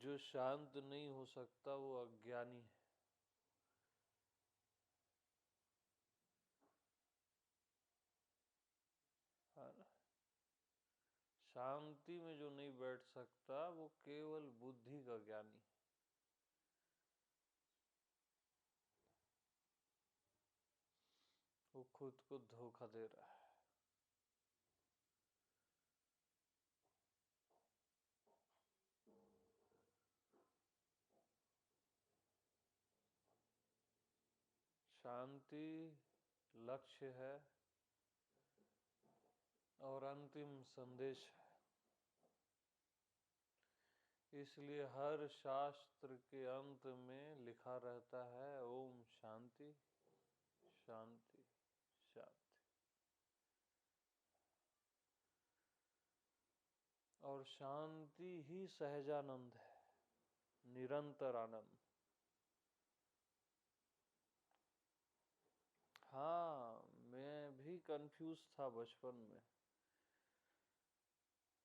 जो शांत नहीं हो सकता वो अज्ञानी है। है ना? शांति में जो नहीं बैठ सकता वो केवल बुद्धि का ज्ञानी। वो खुद को धोखा दे रहा है। शांति लक्ष्य है और अंतिम संदेश है। इसलिए हर शास्त्र के अंत में लिखा रहता है ओम शांति शांति शांति। और शांति ही सहजानंद है, निरंतर आनंद। हाँ, मैं भी कंफ्यूज था बचपन में।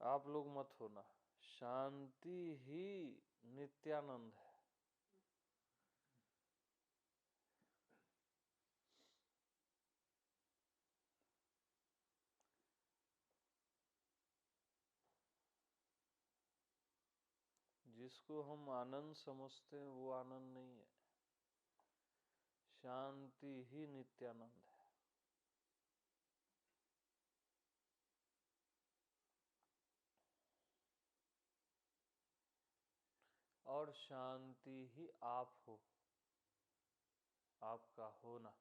आप लोग मत होना। शांति ही नित्यानंद है। जिसको हम आनंद समझते हैं वो आनंद नहीं है। शांति ही नित्यानंद है। और शांति ही आप हो, आपका होना।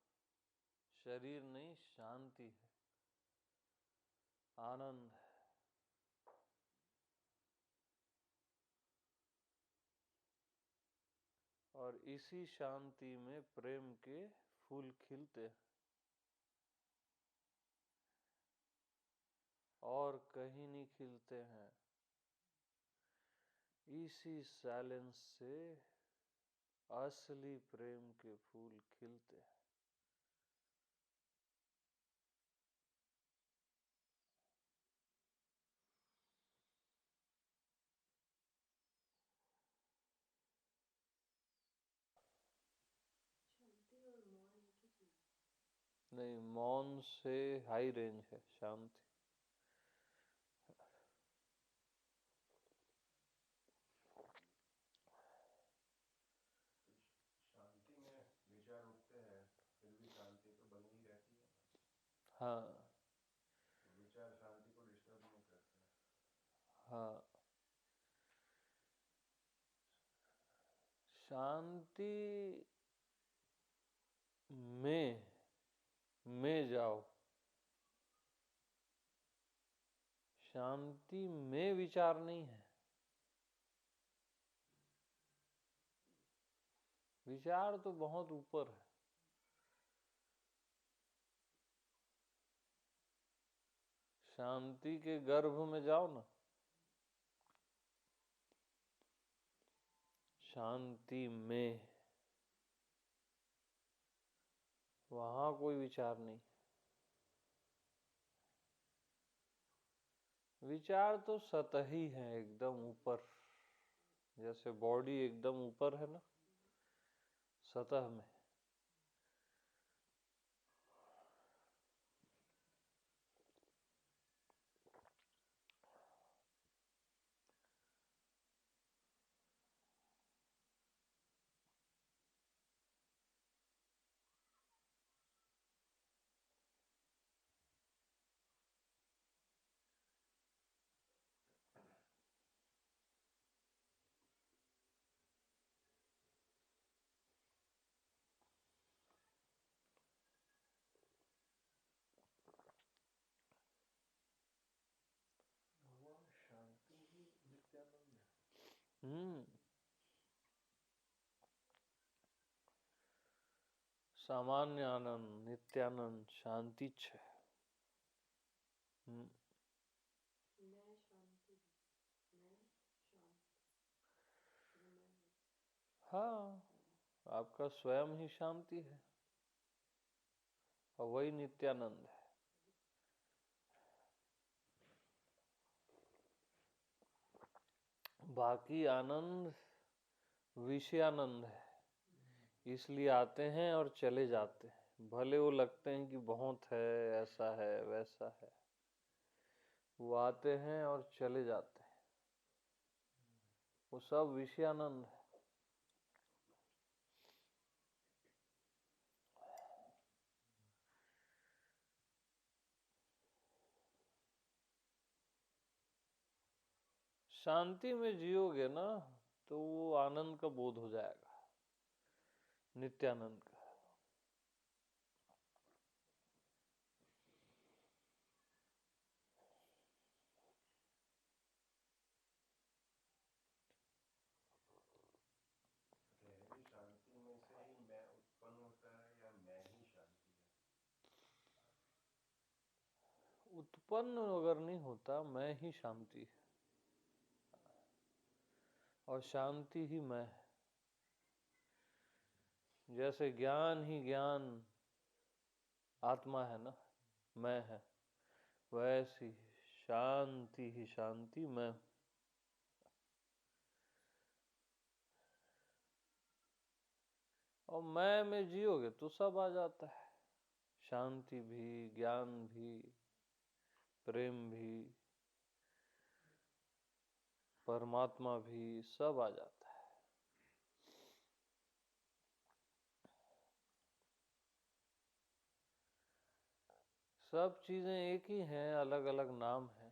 शरीर नहीं, शांति है, आनंद है। और इसी शांति में प्रेम के फूल खिलते हैं। और कहीं नहीं खिलते हैं। इसी साइलेंस से असली प्रेम के फूल खिलते हैं। शांति और मौन एक ही चीज? नहीं, मौन से हाई रेंज है शांति। शांति में विचार उठते हैं, फिर भी शांति तो बनी ही रहती है। हाँ तो विचार शांति को डिस्टर्ब नहीं करते हैं। हाँ, शांति में जाओ। शांति में विचार नहीं है। विचार तो बहुत ऊपर है। शांति के गर्भ में जाओ ना। शांति में, वहां कोई विचार नहीं। विचार तो सतही है, एकदम ऊपर। जैसे बॉडी एकदम ऊपर है ना, सतह में। भगवान शांति ही नित्यानंद है। सामान्य आनंद, नित्यानंद, शांतिच है। मैं शांति, मैं शांत, जो मैं हूँ। हाँ, आपका स्वयं ही शांति है और वही नित्यानंद है। बाकी आनंद विषयानंद है, इसलिए आते हैं और चले जाते हैं। भले वो लगते हैं कि बहुत है, ऐसा है वैसा है, वो आते हैं और चले जाते हैं, वो सब विषयानंद है। शांति में जियोगे ना तो वो आनंद का बोध हो जाएगा, नित्यानंद का। गहरी शांति में से ही मैं उत्पन्न होता है या मैं ही शांति है? उत्पन्न अगर नहीं होता, मैं ही शांति है और शांति ही मैं है। जैसे ज्ञान ही ज्ञान आत्मा है ना, मैं है, वैसी शांति ही शांति मैं हूं। और मैं में जियोगे तो सब आ जाता है, शांति भी, ज्ञान भी, प्रेम भी, परमात्मा भी, सब आ जाता है। सब चीजें एक ही हैं, अलग अलग नाम है ना?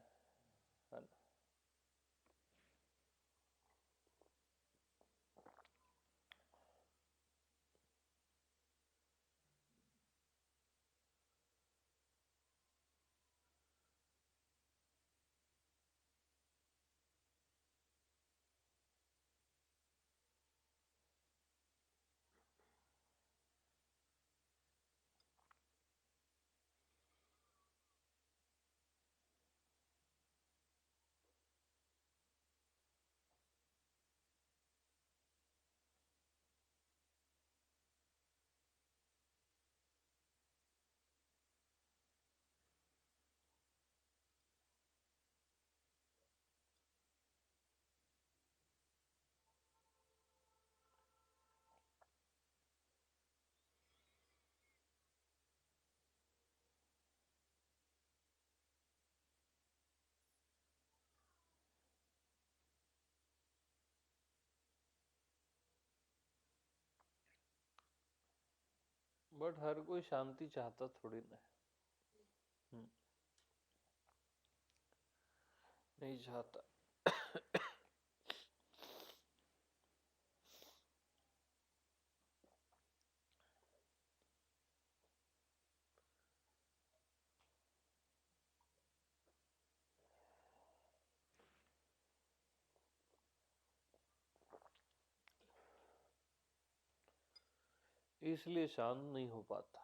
बट हर कोई शांति चाहता थोड़ी ना है। नहीं चाहता। इसलिए शांत नहीं हो पाता।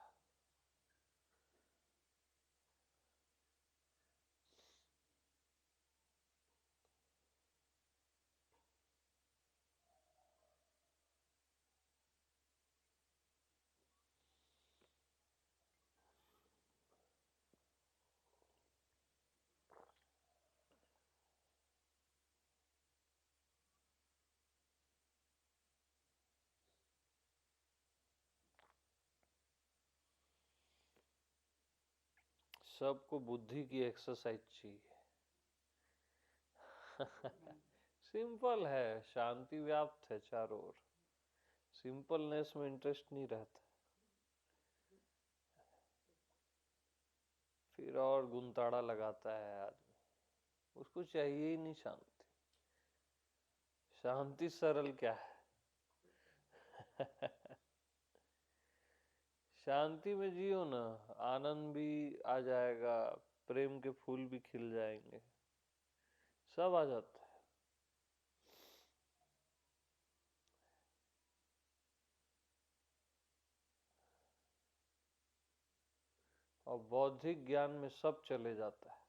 सबको बुद्धि की एक्सरसाइज चाहिए। सिंपल है, शांति व्याप्त है चारों ओर, सिंपलनेस में इंटरेस्ट नहीं रहता, फिर और गुंताड़ा लगाता है आदमी, उसको चाहिए ही नहीं शांति। शांति सरल क्या है? शांति में जियो ना, आनंद भी आ जाएगा, प्रेम के फूल भी खिल जाएंगे, सब आ जाता है। और बौद्धिक ज्ञान में सब चले जाता है,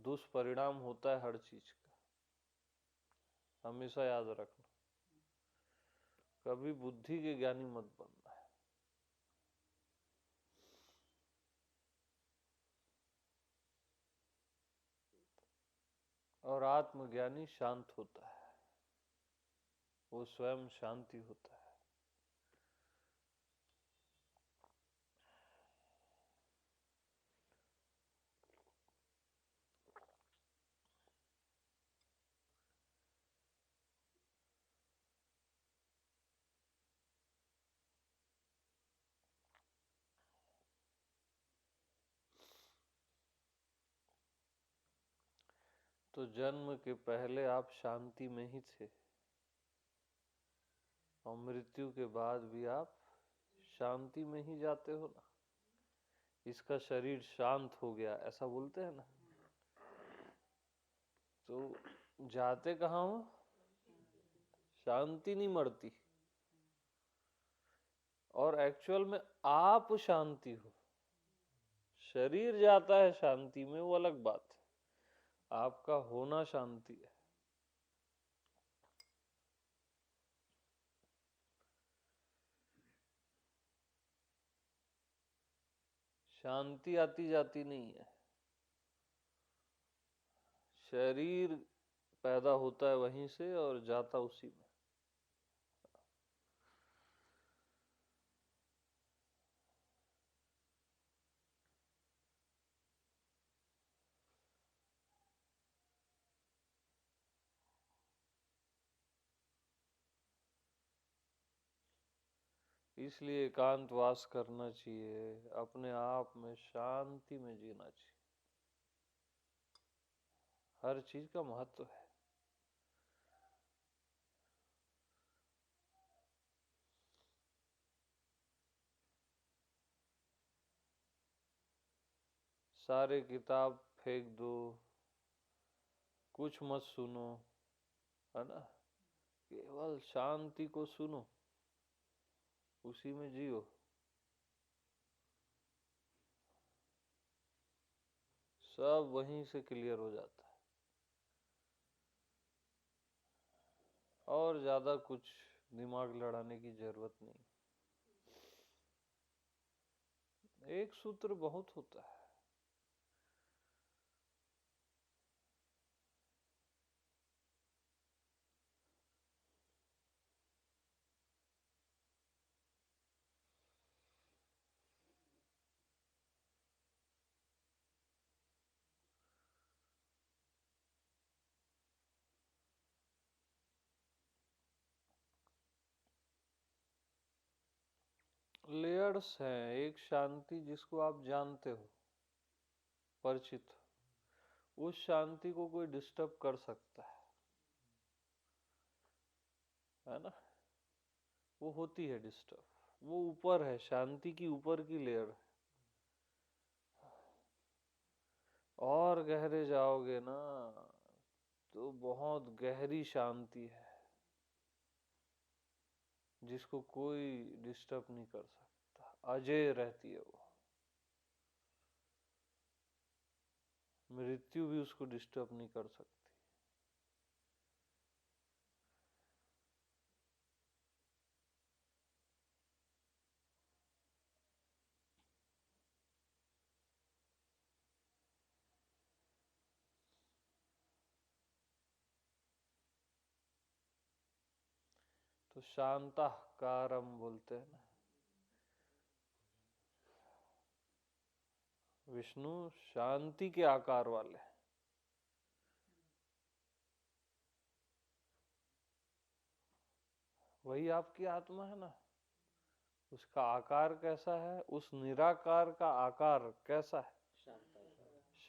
दुष्परिणाम होता है हर चीज का, हमेशा याद रखना। कभी बुद्धि के ज्ञानी मत बनना है। और आत्मज्ञानी शांत होता है, वो स्वयं शांति होता है। तो जन्म के पहले आप शांति में ही थे और मृत्यु के बाद भी आप शांति में ही जाते हो ना। इसका शरीर शांत हो गया ऐसा बोलते हैं ना, तो जाते कहाँ हो? शांति नहीं मरती, और एक्चुअल में आप शांति हो। शरीर जाता है शांति में, वो अलग बात है, आपका होना शांति है। शांति आती जाती नहीं है, शरीर पैदा होता है वहीं से और जाता उसी में। इसलिए एकांतवास करना चाहिए, अपने आप में शांति में जीना चाहिए। हर चीज का महत्व है। सारे किताब फेंक दो, कुछ मत सुनो, है ना, केवल शांति को सुनो, उसी में जियो। सब वहीं से क्लियर हो जाता है, और ज्यादा कुछ दिमाग लड़ाने की जरूरत नहीं। एक सूत्र बहुत होता है। लेयर्स हैं। एक शांति जिसको आप जानते हो, परिचित हो, उस शांति को कोई डिस्टर्ब कर सकता है ना, वो होती है डिस्टर्ब। वो ऊपर है, शांति की ऊपर की लेयर है। और गहरे जाओगे ना तो बहुत गहरी शांति है, जिसको कोई डिस्टर्ब नहीं कर सकता, अजय रहती है वो। मृत्यु भी उसको डिस्टर्ब नहीं कर सकती। तो शांताकारम बोलते हैं ना, विष्णु शांति के आकार वाले। वही आपकी आत्मा है ना, उसका आकार कैसा है, उस निराकार का आकार कैसा है?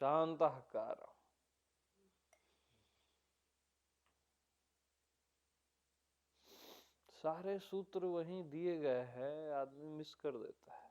शांताकार। सारे सूत्र वहीं दिए गए हैं, आदमी मिस कर देता है।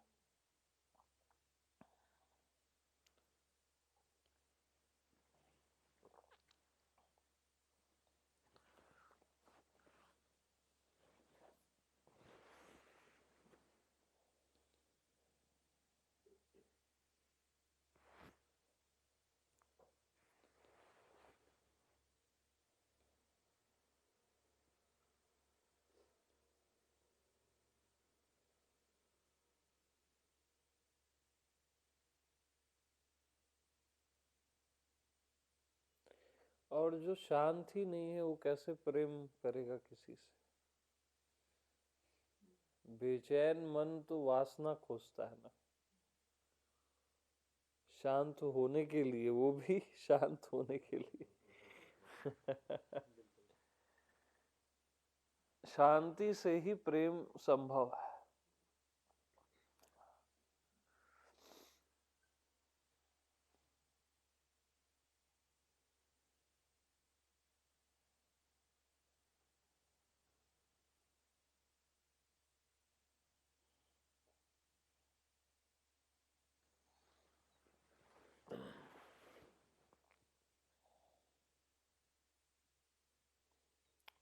और जो शांति नहीं है वो कैसे प्रेम करेगा किसी से? बेचैन मन तो वासना खोजता है ना, शांत होने के लिए, वो भी शांत होने के लिए। शांति से ही प्रेम संभव है।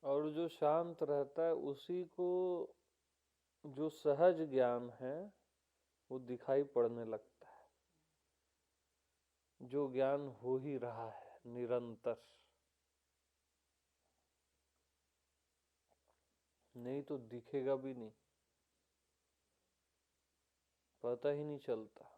और जो शांत रहता है उसी को जो सहज ज्ञान है वो दिखाई पड़ने लगता है, जो ज्ञान हो ही रहा है निरंतर। नहीं तो दिखेगा भी नहीं, पता ही नहीं चलता।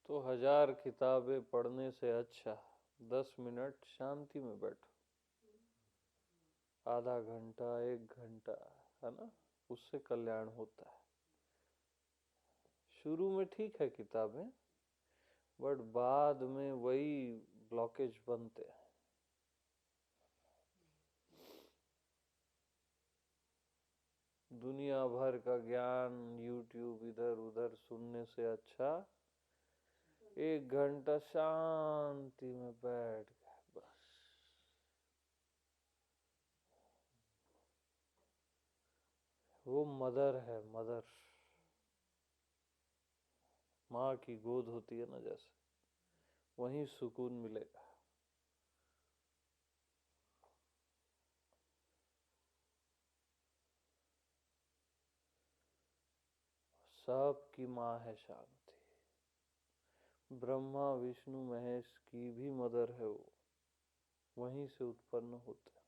तो 1000 किताबें पढ़ने से अच्छा 10 मिनट शांति में बैठो, आधा घंटा 1 घंटा, है ना, उससे कल्याण होता है। शुरू में ठीक है किताबें, बट बाद में वही ब्लॉकेज बनते हैं। दुनिया भर का ज्ञान YouTube इधर उधर सुनने से अच्छा 1 घंटा शांति में बैठ गए बस। वो मदर है, मदर, माँ की गोद होती है ना जैसे, वहीं सुकून मिलेगा। सबकी माँ है शांति, ब्रह्मा विष्णु महेश की भी मदर है वो, वहीं से उत्पन्न होते हैं।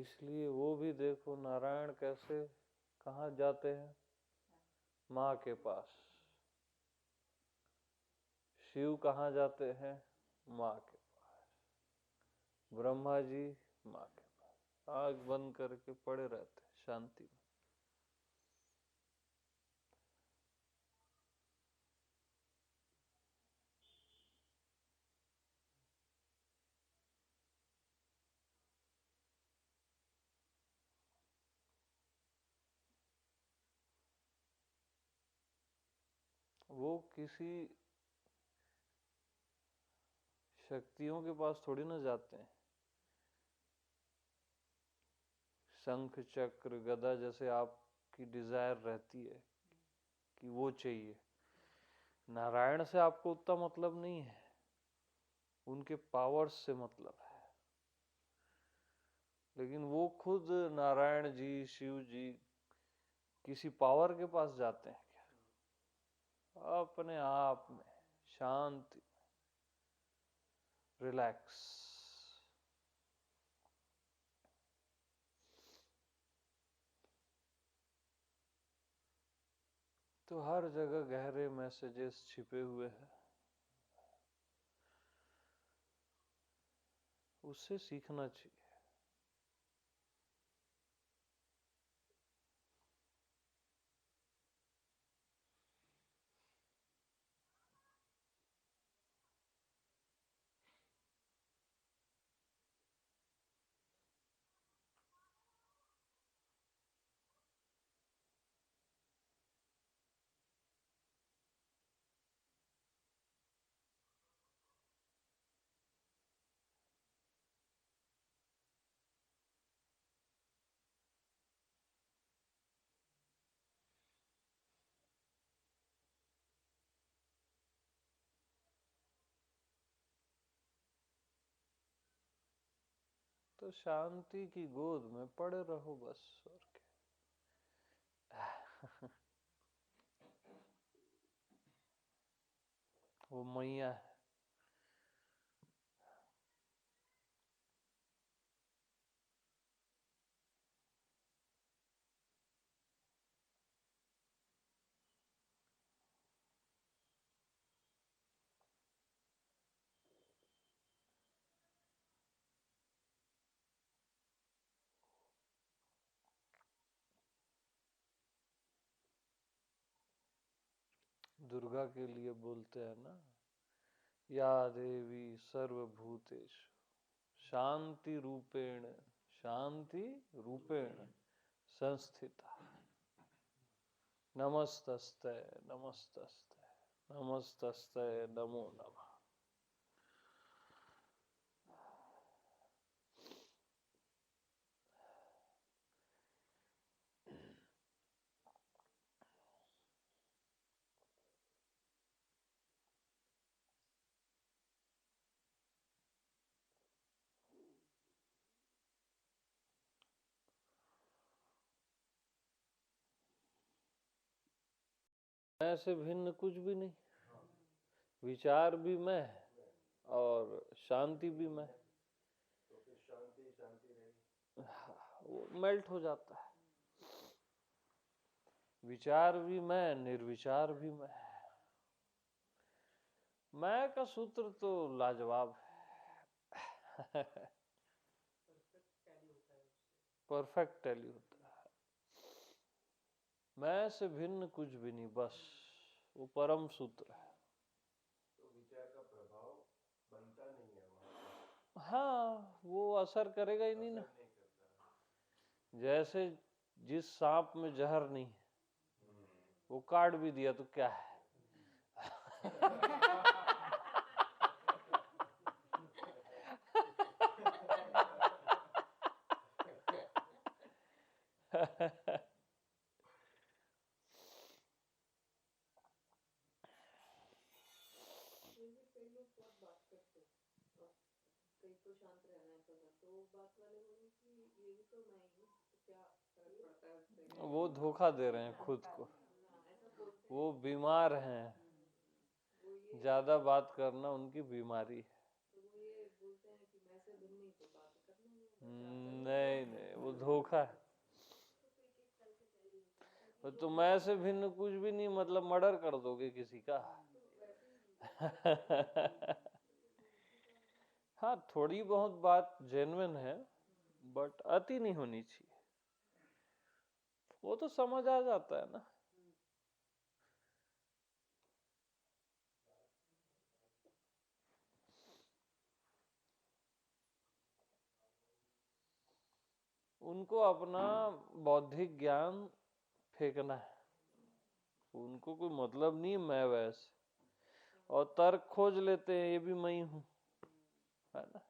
इसलिए वो भी देखो नारायण कैसे कहाँ जाते हैं, माँ के पास। शिव कहाँ जाते हैं, माँ के पास। ब्रह्मा जी माँ के पास, आँख बंद करके पड़े रहते हैं शांति में। वो किसी शक्तियों के पास थोड़ी ना जाते हैं। शंख चक्र गदा जैसे आपकी डिजायर रहती है कि वो चाहिए, नारायण से आपको उतना मतलब नहीं है, उनके पावर्स से मतलब है। लेकिन वो खुद नारायण जी शिव जी किसी पावर के पास जाते हैं क्या? अपने आप में शांति, रिलैक्स। तो हर जगह गहरे मैसेजेस छिपे हुए हैं, उससे सीखना चाहिए। तो शांति की गोद में पड़े रहो बस, और क्या। वो मैया है। दुर्गा के लिए बोलते हैं ना, या देवी सर्वभूतेषु शांति रूपेण, शांति रूपेण संस्थिता, नमस्तस्ते नमस्तस्ते नमस्तस्ते नमो नमः। मैं से भिन्न कुछ भी नहीं, विचार भी मैं और शांति भी मैं। तो फिर शांति शांति रहेगी, वो मेल्ट हो जाता है। विचार भी मैं, निर्विचार भी मैं का सूत्र तो लाजवाब है। परफेक्ट टैली होता है। मैं से भिन्न कुछ भी नहीं, बस वो परम सूत्र है। तो विचार का प्रभाव बनता नहीं है वहाँ, हाँ, वो असर करेगा ही नहीं ना। असर नहीं करता। जैसे जिस सांप में जहर नहीं है, वो काट भी दिया तो क्या है। कई लोग बहुत बात करते हैं और कई को शांत रहना है पसंद, तो वो बात वाले बोले कि ये भी तो मैं ही हूँ, तो क्या फर्क पड़ता है उससे। वो धोखा दे रहे हैं खुद को, ऐसा बोलते हैं। वो बीमार हैं। वो ये ज्यादा बात करना उनकी बीमारी है। तो वो ये बोलते हैं कि मैं से भिन्न नहीं, तो बात करना नहीं। नहीं नहीं, वो धोखा है। तो मैं से भिन्न कुछ भी नहीं मतलब मर्डर कर दोगे किसी का। हाँ, थोड़ी बहुत बात जेन्युइन है, बट अति नहीं होनी चाहिए। वो तो समझ आ जाता है ना। उनको अपना बौद्धिक ज्ञान फेंकना है, उनको कोई मतलब नहीं मैं वैसे, और तर्क खोज लेते हैं ये भी मैं ही हूं, है ना।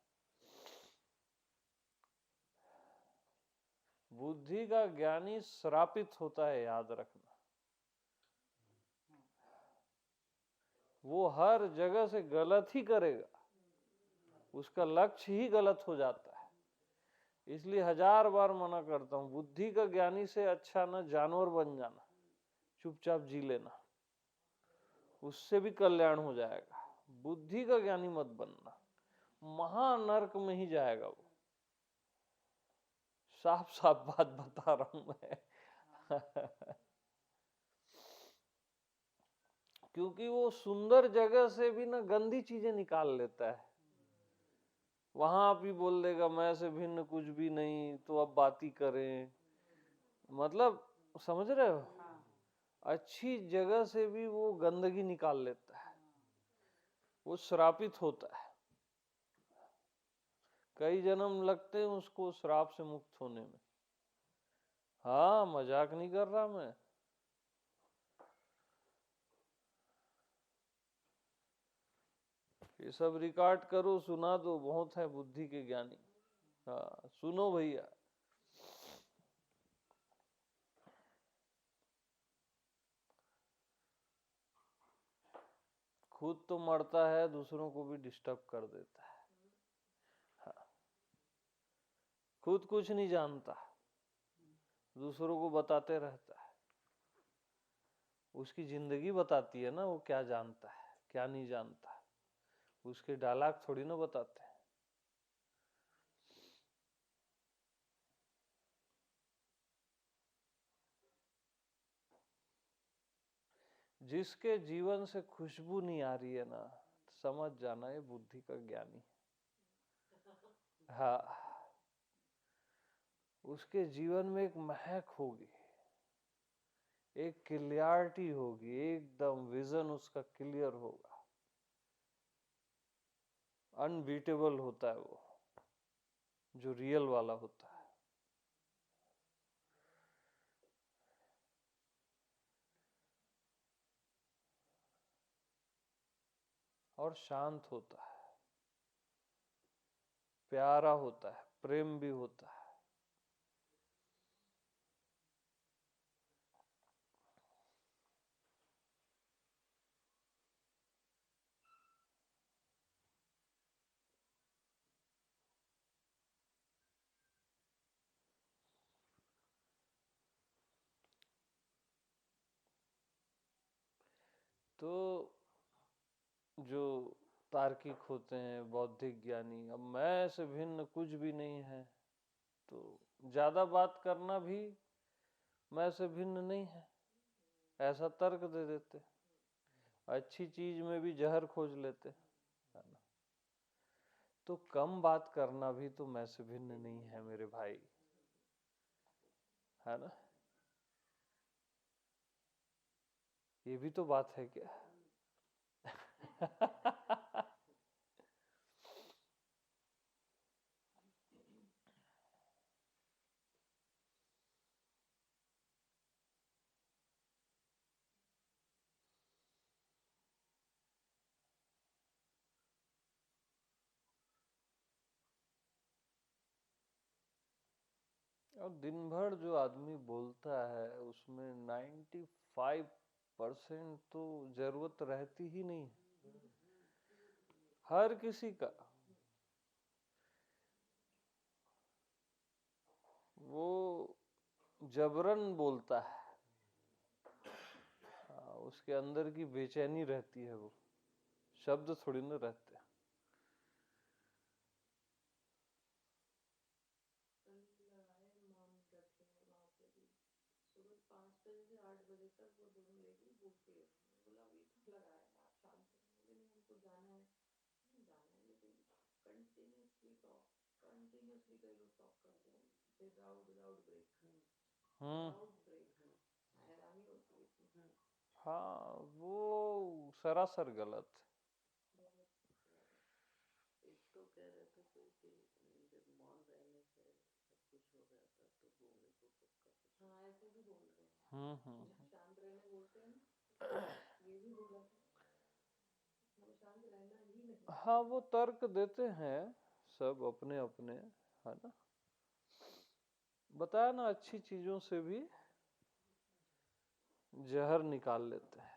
बुद्धि का ज्ञानी श्रापित होता है, याद रखना। वो हर जगह से गलत ही करेगा, उसका लक्ष्य ही गलत हो जाता है। इसलिए 1000 बार मना करता हूं, बुद्धि का ज्ञानी से अच्छा ना जानवर बन जाना, चुपचाप जी लेना, उससे भी कल्याण हो जाएगा। बुद्धि का ज्ञानी मत बनना, महानर्क में ही जाएगा वो। साफ साफ बात बता रहा हूं मैं। क्योंकि वो सुंदर जगह से भी ना गंदी चीजें निकाल लेता है। वहां भी बोल देगा मैं से भिन्न कुछ भी नहीं, तो अब बात ही करें। मतलब समझ रहे हो, अच्छी जगह से भी वो गंदगी निकाल लेता है, वो श्रापित होता है। कई जन्म लगते हैं उसको श्राप से मुक्त होने में। हाँ, मजाक नहीं कर रहा मैं। ये सब रिकॉर्ड करो, सुना दो, बहुत है बुद्धि के ज्ञानी। हाँ, सुनो भैया। खुद तो मरता है, दूसरों को भी डिस्टर्ब कर देता है। हाँ। खुद कुछ नहीं जानता, दूसरों को बताते रहता है। उसकी जिंदगी बताती है ना वो क्या जानता है क्या नहीं जानता, उसके डायलॉग थोड़ी ना बताते हैं। जिसके जीवन से खुशबू नहीं आ रही है ना, समझ जाना ये बुद्धि का ज्ञानी। हाँ, उसके जीवन में एक महक होगी, एक क्लियरिटी होगी, एकदम विजन उसका क्लियर होगा, अनबीटेबल होता है वो, जो रियल वाला होता है। और शांत होता है, प्यारा होता है, प्रेम भी होता है। तो जो तार्किक होते हैं, बौद्धिक ज्ञानी, अब मैं से भिन्न कुछ भी नहीं है, तो ज्यादा बात करना भी मैं से भिन्न नहीं है, ऐसा तर्क दे देते। अच्छी चीज में भी जहर खोज लेते, है ना। तो कम बात करना भी तो मैं से भिन्न नहीं है मेरे भाई, है ना। ये भी तो बात है क्या? और दिन भर जो आदमी बोलता है उसमें 95% तो जरूरत रहती ही नहीं है, हर किसी का। वो जबरन बोलता है, उसके अंदर की बेचैनी रहती है, वो शब्द थोड़ी ना रहते हैं। मौन रखे वहाँ पे भी सुबह 5 बजे से 8 बजे तक वो दोनों लेडी बोलती है। बोला अभी तक लगाया ना, आप शांत हो। बोले नहीं हमको जाना है, नहीं जाना है, लेकिन कंटिन्यूसली कई लोग टॉक करते हैं विदाउट ब्रेक, विदाउट ब्रेक, हैरानी होती है इसमें। हाँ, वो सरासर गलत। एक तो कह रहे थे कोई कि जब मौन रहने से सब कुछ हो जाता तो गूंगे को पक्का कुछ। हाँ ऐसे भी बोल रहे हैं, जब शांत रहने बोलते हैं ये भी बोला था, हम शांत रहना ही नहीं। हाँ, वो तर्क देते हैं सब अपने अपने, है ना। बताया ना, अच्छी चीजों से भी जहर निकाल लेते हैं।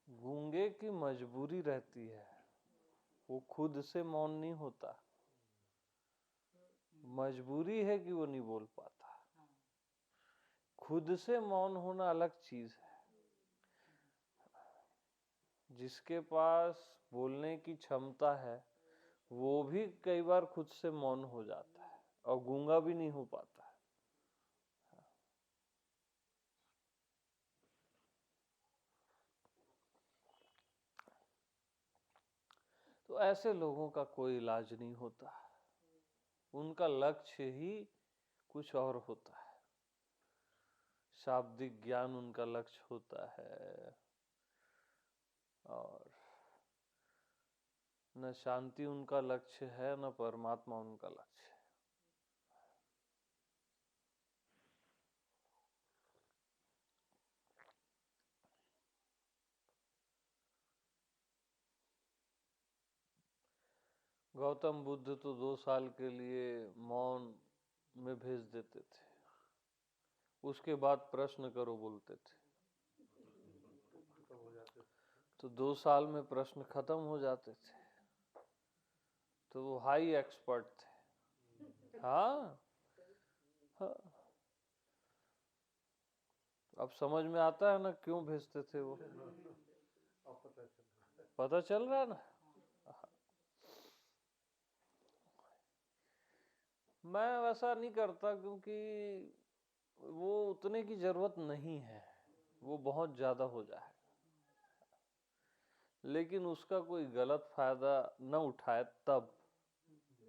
गूंगे की मजबूरी रहती है, वो खुद से मौन नहीं होता, मजबूरी है कि वो नहीं बोल पाता। खुद से मौन होना अलग चीज है। जिसके पास बोलने की क्षमता है वो भी कई बार खुद से मौन हो जाता है और गूंगा भी नहीं हो पाता है। तो ऐसे लोगों का कोई इलाज नहीं होता, उनका लक्ष्य ही कुछ और होता है। शाब्दिक ज्ञान उनका लक्ष्य होता है, और न शांति उनका लक्ष्य है, न परमात्मा उनका लक्ष्य है। गौतम बुद्ध तो 2 साल के लिए मौन में भेज देते थे, उसके बाद प्रश्न करो बोलते थे, तो 2 साल में प्रश्न खत्म हो जाते थे। तो वो हाई एक्सपर्ट थे। हाँ, हाँ। अब समझ में आता है ना क्यों भेजते थे वो। पता चल रहा है ना। मैं वैसा नहीं करता क्योंकि वो उतने की जरूरत नहीं है, वो बहुत ज्यादा हो जाए, लेकिन उसका कोई गलत फायदा न उठाए तब।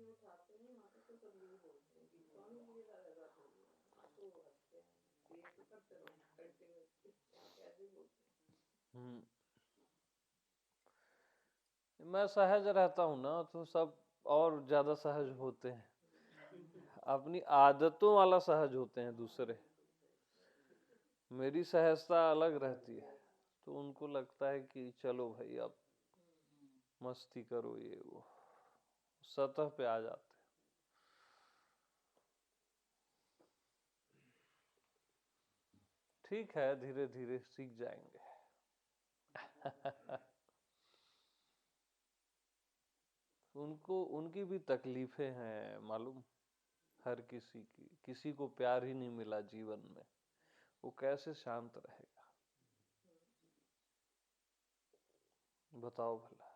उठाते नहीं, माता तो सब यही बोलते हैं कि स्वामी जी के साथ ऐसा थोड़ी है, आप तो हंसते हैं, ये तो करते रहो कंटिन्यूअसली, आप ऐसे ही बोलते हैं। मैं सहज रहता हूँ ना, तो सब और ज्यादा सहज होते हैं। अपनी आदतों वाला सहज होते हैं दूसरे। मेरी सहजता अलग रहती है, तो उनको लगता है कि चलो भाई अब मस्ती करो, ये वो सतह पे आ जाते हैं। ठीक है, धीरे धीरे सीख जाएंगे। उनको उनकी भी तकलीफें हैं मालूम, हर किसी की। किसी को प्यार ही नहीं मिला जीवन में, वो कैसे शांत रहेगा बताओ भला।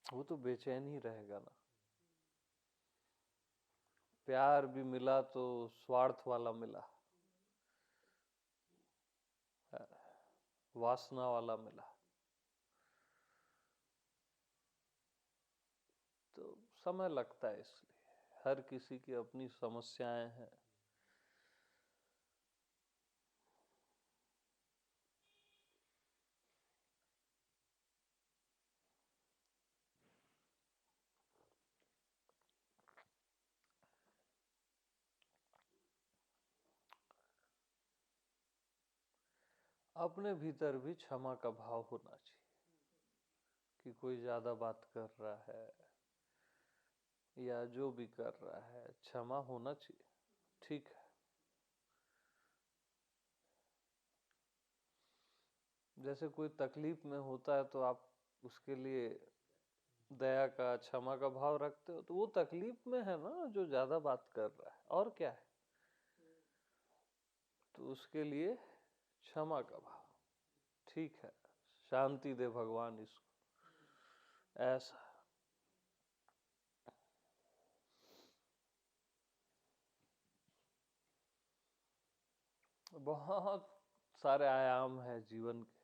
वो तो बेचैन ही रहेगा ना। प्यार भी मिला तो स्वार्थ वाला मिला, वासना वाला मिला, तो समय लगता है। इसलिए हर किसी की अपनी समस्याएं हैं। अपने भीतर भी क्षमा का भाव होना चाहिए कि कोई ज्यादा बात कर रहा है या जो भी कर रहा है, क्षमा होना चाहिए। ठीक है, जैसे कोई तकलीफ में होता है तो आप उसके लिए दया का, क्षमा का भाव रखते हो, तो वो तकलीफ में है ना जो ज्यादा बात कर रहा है, और क्या है। तो उसके लिए क्षमा का भाव, ठीक है, शांति दे भगवान इसको, ऐसा। बहुत सारे आयाम है जीवन के।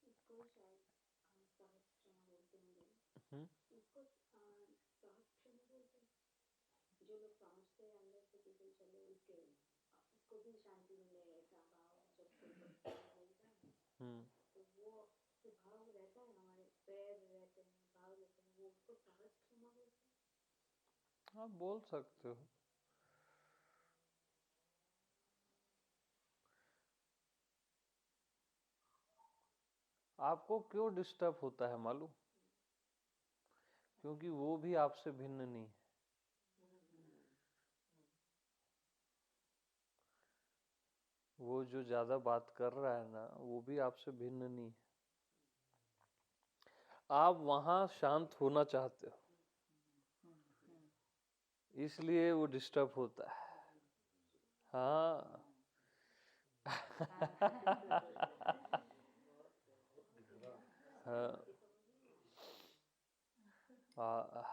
इसको शायद सहज क्षमा बोलते होंगे। हम्म, इसको सहज क्षमा बोलते हैं। जो लोग समझते हैं अंदर से कि भाई चलो इसको भी शांति मिले, ऐसा भाव जब कोई भक्ति में बोलता है हम्म। तो वो जो भाव रहता है, हमारे पैर रहते हैं, भाव रहते हैं, वो उसको सहज क्षमा बोलते हैं। आप बोल सकते हो। आपको क्यों डिस्टर्ब होता है मालूम? क्योंकि वो भी आपसे भिन्न नहीं है। वो जो ज्यादा बात कर रहा है ना, वो भी आपसे भिन्न नहीं है। आप वहां शांत होना चाहते हो, इसलिए वो डिस्टर्ब होता है। हाँ। हाँ। हाँ।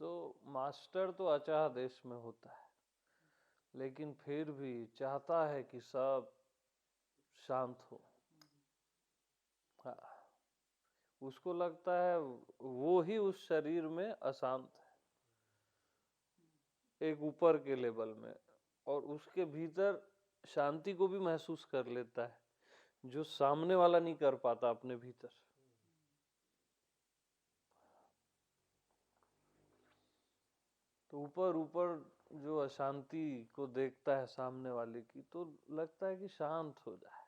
तो मास्टर तो अचाह देश में होता है, लेकिन फिर भी चाहता है कि सब शांत हो। हाँ, उसको लगता है वो ही उस शरीर में अशांत है, एक ऊपर के लेवल में, और उसके भीतर शांति को भी महसूस कर लेता है, जो सामने वाला नहीं कर पाता अपने भीतर। तो ऊपर ऊपर जो अशांति को देखता है सामने वाले की, तो लगता है कि शांत हो जाए,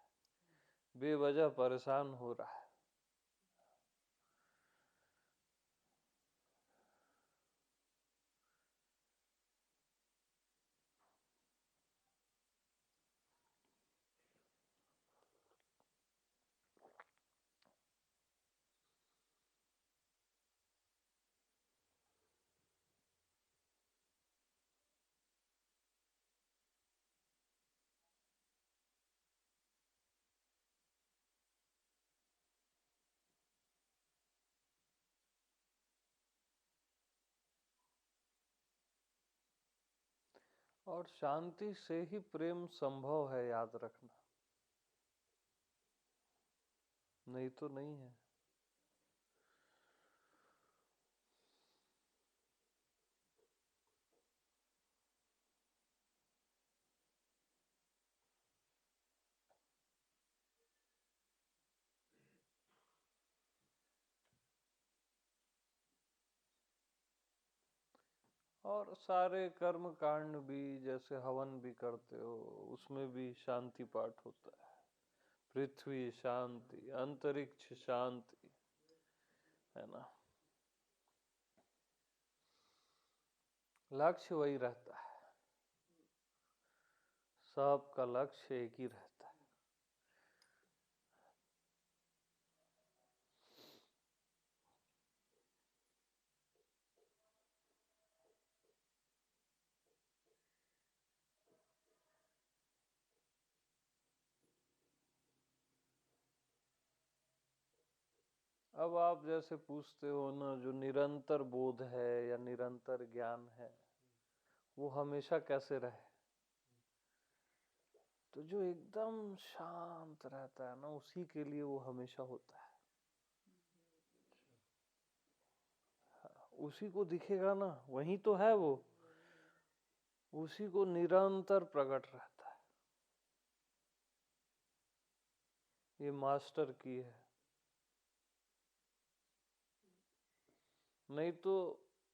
बेवजह परेशान हो रहा है। और शांति से ही प्रेम संभव है, याद रखना, नहीं तो नहीं है। और सारे कर्म कांड भी, जैसे हवन भी करते हो, उसमें भी शांति पाठ होता है। पृथ्वी शांति, अंतरिक्ष शांति, है ना। लक्ष्य वही रहता है, सबका लक्ष्य एक ही रहता है। अब आप जैसे पूछते हो ना, जो निरंतर बोध है या निरंतर ज्ञान है, वो हमेशा कैसे रहे? तो जो एकदम शांत रहता है ना, उसी के लिए वो हमेशा होता है। उसी को दिखेगा ना, वही तो है वो, उसी को निरंतर प्रकट रहता है। ये मास्टर की है। नहीं तो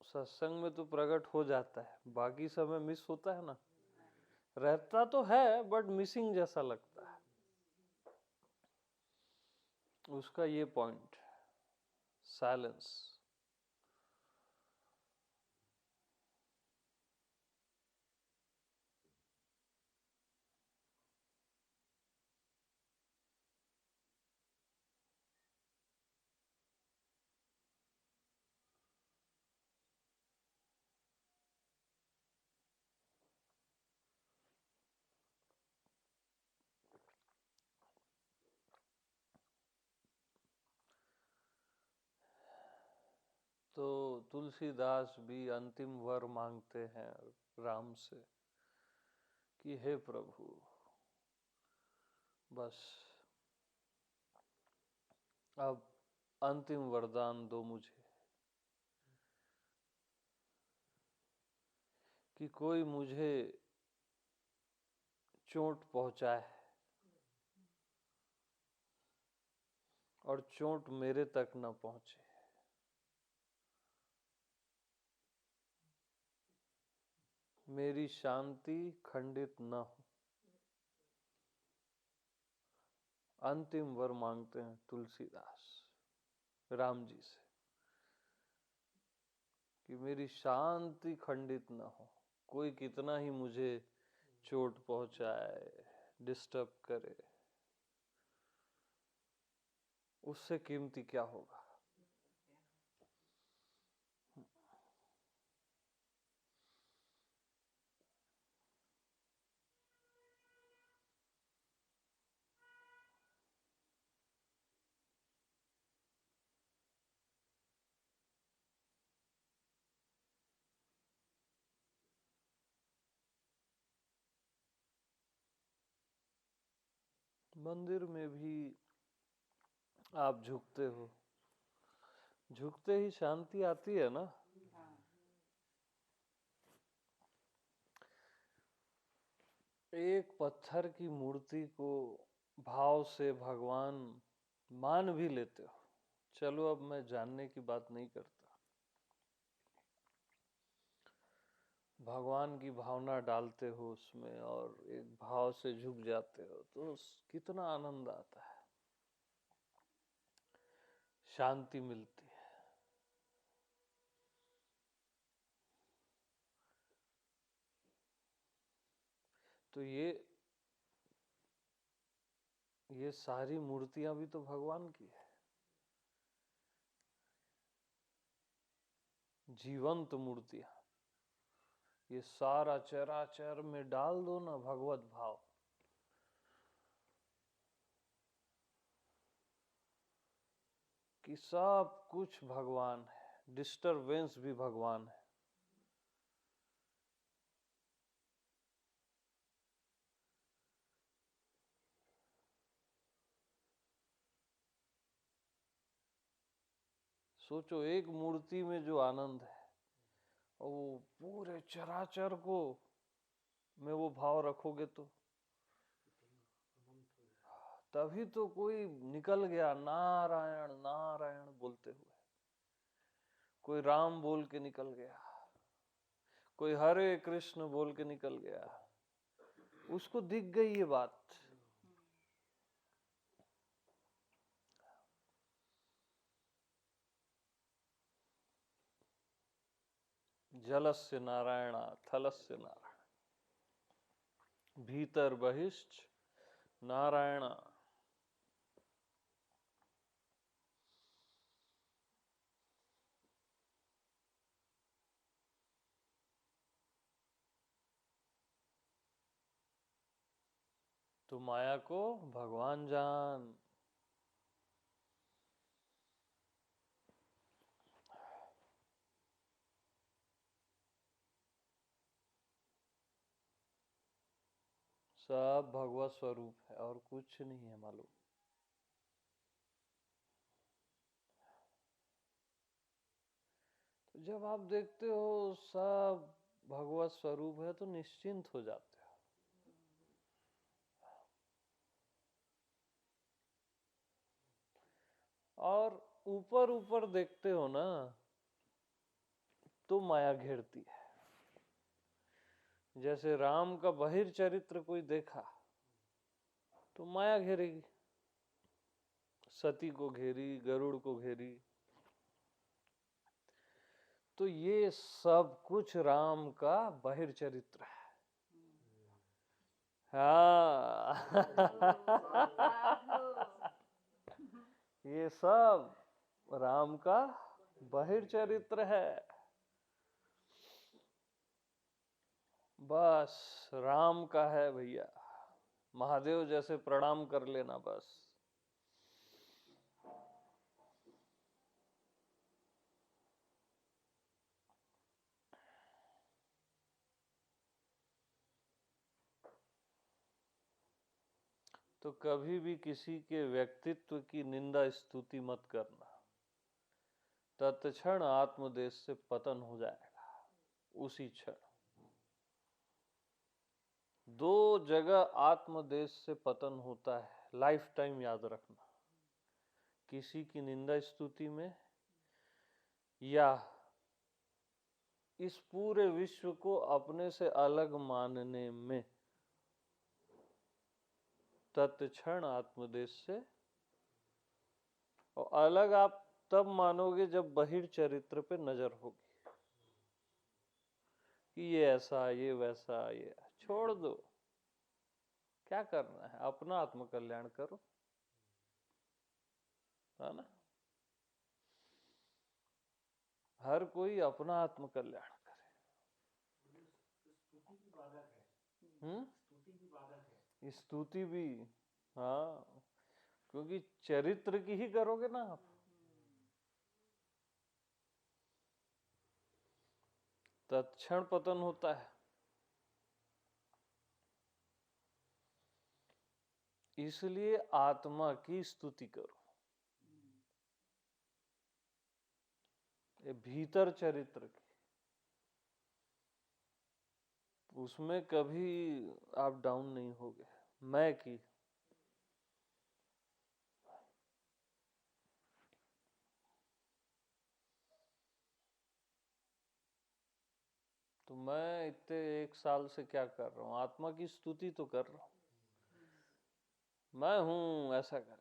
सत्संग में तो प्रकट हो जाता है, बाकी समय मिस होता है ना। रहता तो है बट मिसिंग जैसा लगता है। उसका ये पॉइंट, साइलेंस। तो तुलसीदास भी अंतिम वर मांगते हैं राम से कि हे प्रभु, बस अब अंतिम वरदान दो मुझे, कि कोई मुझे चोट पहुंचाए और चोट मेरे तक न पहुंचे। मेरी शांति खंडित न हो। अंतिम वर मांगते हैं तुलसीदास राम जी से कि मेरी शांति खंडित न हो। कोई कितना ही मुझे चोट पहुंचाए, डिस्टर्ब करे, उससे कीमती क्या होगा। मंदिर में भी आप झुकते हो, झुकते ही शांति आती है ना। एक पत्थर की मूर्ति को भाव से भगवान मान भी लेते हो। चलो अब मैं जानने की बात नहीं करता, भगवान की भावना डालते हो उसमें और एक भाव से झुक जाते हो तो कितना आनंद आता है, शांति मिलती है। तो ये सारी मूर्तियां भी तो भगवान की है, जीवंत मूर्तियां। ये सारा चराचर में डाल दो ना भगवत भाव, कि सब कुछ भगवान है, डिस्टरबेंस भी भगवान है। सोचो एक मूर्ति में जो आनंद है और वो पूरे चराचर को में वो भाव रखोगे तो तभी तो कोई निकल गया नारायण नारायण बोलते हुए, कोई राम बोल के निकल गया, कोई हरे कृष्ण बोल के निकल गया, उसको दिख गई ये बात। जलस्य नारायण थलस्य नारायण भीतर बहिष्ठ नारायण। तो माया को भगवान जान। सब भगवत स्वरूप है और कुछ नहीं है मालूम। तो जब आप देखते हो सब भगवत स्वरूप है तो निश्चिंत हो जाते हो। और ऊपर ऊपर देखते हो ना तो माया घेरती है। जैसे राम का बहिर चरित्र कोई देखा तो माया घेरेगी, सती को घेरी, गरुड़ को घेरी। तो ये सब कुछ राम का बहिर चरित्र है। हाँ ये सब राम का बहिर चरित्र है। बस राम का है भैया, महादेव जैसे प्रणाम कर लेना बस। तो कभी भी किसी के व्यक्तित्व की निंदा स्तुति मत करना, तत्क्षण आत्मदेश से पतन हो जाएगा। उसी क्षण दो जगह आत्मदेश से पतन होता है, लाइफ टाइम याद रखना। किसी की निंदा स्तुति में या इस पूरे विश्व को अपने से अलग मानने में। तत्क्षण आत्मदेश से। और अलग आप तब मानोगे जब बहिर चरित्र पे नजर होगी कि ये ऐसा, ये वैसा, ये छोड़ दो। क्या करना है, अपना आत्मकल्याण करो, है ना। हर कोई अपना आत्मकल्याण करे। स्तुति भी, हाँ, क्योंकि चरित्र की ही करोगे ना आप। तत्क्षण पतन होता है। इसलिए आत्मा की स्तुति करो। ये भीतर चरित्र की, उसमें कभी आप डाउन नहीं होगे। मैं की तो मैं इतने 1 साल से क्या कर रहा हूँ, आत्मा की स्तुति तो कर रहा हूँ, मैं हूँ ऐसा करके।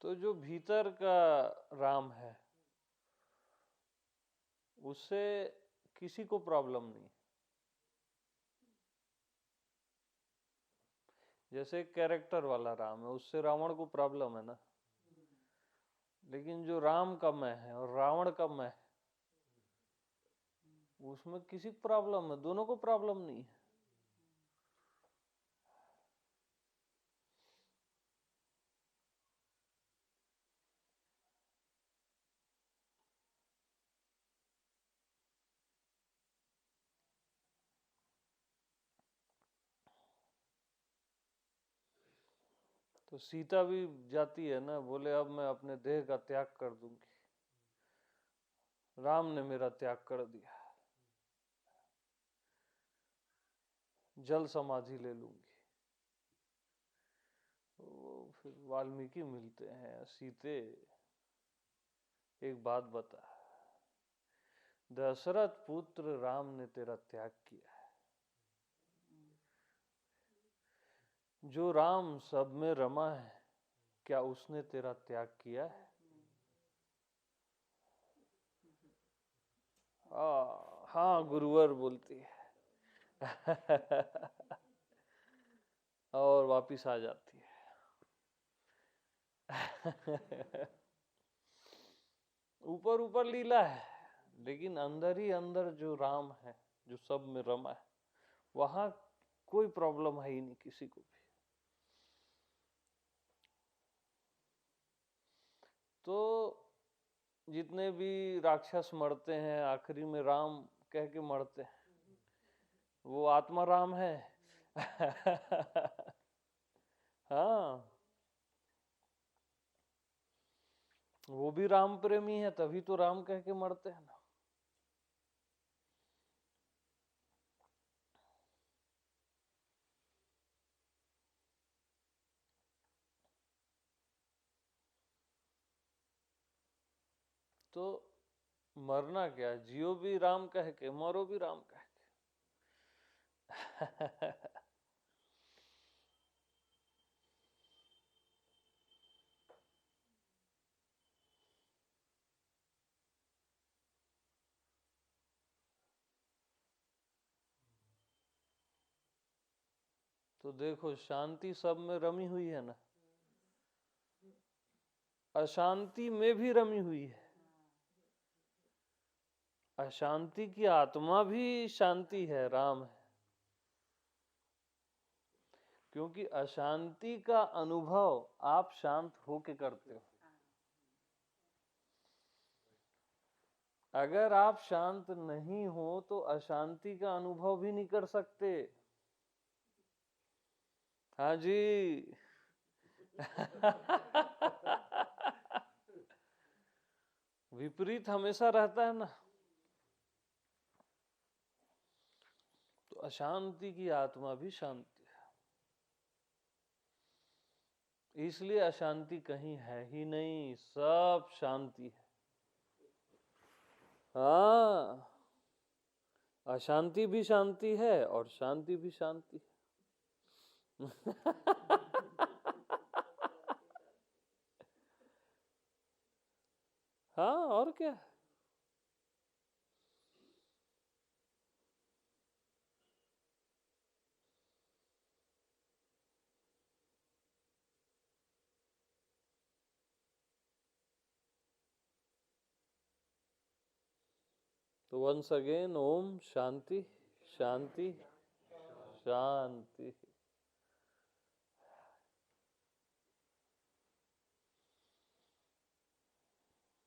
तो जो भीतर का राम है उससे किसी को प्रॉब्लम नहीं। जैसे कैरेक्टर वाला राम है उससे रावण को प्रॉब्लम है ना, लेकिन जो राम का मैं है और रावण का मैं है उसमें किसी को प्रॉब्लम है, दोनों को प्रॉब्लम नहीं है। तो सीता भी जाती है ना, बोले अब मैं अपने देह का त्याग कर दूंगी, राम ने मेरा त्याग कर दिया, जल समाधि ले लूंगी। वो फिर वाल्मीकि मिलते हैं, सीते एक बात बता, दशरथ पुत्र राम ने तेरा त्याग किया है, जो राम सब में रमा है क्या उसने तेरा त्याग किया है? हाँ गुरुवर बोलती है। और वापिस आ जाती है। ऊपर ऊपर लीला है, लेकिन अंदर ही अंदर जो राम है, जो सब में रमा है, वहां कोई प्रॉब्लम है ही नहीं किसी को भी। तो जितने भी राक्षस मरते हैं आखिरी में राम कह के मरते हैं, वो आत्मा राम है। हाँ, वो भी राम प्रेमी है, तभी तो राम कह के मरते हैं ना। तो मरना क्या, जियो भी राम कह के, मरो भी राम कह के। तो देखो शांति सब में रमी हुई है ना, अशांति में भी रमी हुई है। अशांति की आत्मा भी शांति है, राम है, क्योंकि अशांति का अनुभव आप शांत होके करते हो। अगर आप शांत नहीं हो तो अशांति का अनुभव भी नहीं कर सकते। हाँ जी। विपरीत हमेशा रहता है ना, तो अशांति की आत्मा भी शांति है, इसलिए अशांति कहीं है ही नहीं, सब शांति है। हाँ, अशांति भी शांति है और शांति भी शांति है। हाँ, और क्या। तो वंस अगेन, ओम शांति शांति शांति।